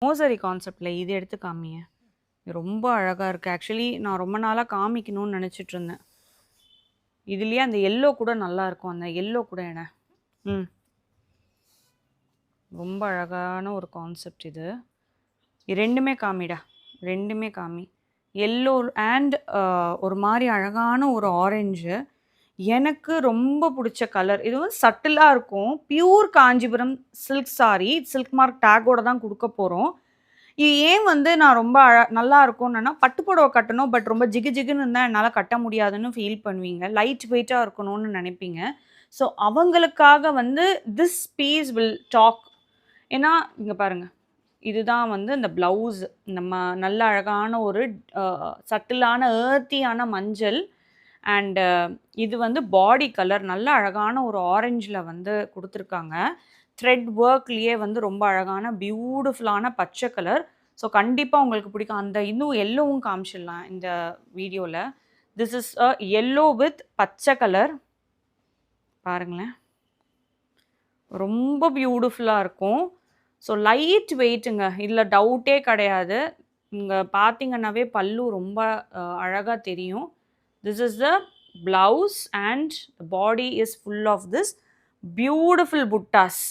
மோசரி கான்செப்ட்ல இது எடுத்து காமிங்க. ரொம்ப அழகா இருக்கு. ஆக்சுவலி நான் ரொம்ப நாளா காமிக்கணும்னு நெனச்சிட்டு இருந்தேன். இதுலயே அந்த எல்லோ கூட நல்லா இருக்கும். அந்த எல்லோ கூட ம். ரொம்ப அழகான ஒரு கான்செப்ட் இது. 2மே காமிடா. 2மே காமி. எல்லோ அண்ட் ஒரு மாரி அழகான ஒரு ஆரஞ்சு. எனக்கு ரொம்ப புடிச்ச கலர். இது வந்து சட்டிலா இருக்கும். Pure Kanchipuram silk sari. Silk mark டேக்கோட தான் குடுக்க போறோம். இது ஏன் வந்து நான் ரொம்ப நல்லா இருக்கும்னன்னா, பட்டு புடவ கட்டணும். பட் ரொம்ப ஜிகு ஜிகுன்னு இருந்தா என்னால கட்ட முடியாதுன்னு ஃபீல் பண்ணுவீங்க. லைட் வெயிட்டா இருக்கணும்னு நெனைப்பீங்க. ஸோ அவங்களுக்காக வந்து திஸ் பீஸ் வில் டாக். ஏன்னா, இங்க பாருங்க. இதுதான் வந்து இந்த ப்ளவுஸ். நம்ம நல்ல அழகான ஒரு அ சட்டிலான ஏர்த்தியான மஞ்சள் அண்ட் இது வந்து பாடி கலர். நல்ல அழகான ஒரு ஆரஞ்சுல வந்து குடுத்துருக்காங்க. த்ரெட் ஒர்க்லயே வந்து ரொம்ப அழகான பியூட்டிஃபுல்லான பச்சை கலர். ஸோ கண்டிப்பா உங்களுக்கு பிடிக்கும். அந்த இன்னும் எல்லோவும் காமிச்சிடலாம் இந்த வீடியோல. This is a yellow with பச்சை கலர். பாருங்களேன். ரொம்ப பியூட்டிஃபுல்லா இருக்கும். ஸோ லைட் வெயிட்டுங்க. இதுல டவுட்டே கிடையாது. இங்க பார்த்தீங்கன்னாவே பல்லு ரொம்ப அழகா தெரியும். This is the blouse and the body is full of this beautiful buttas.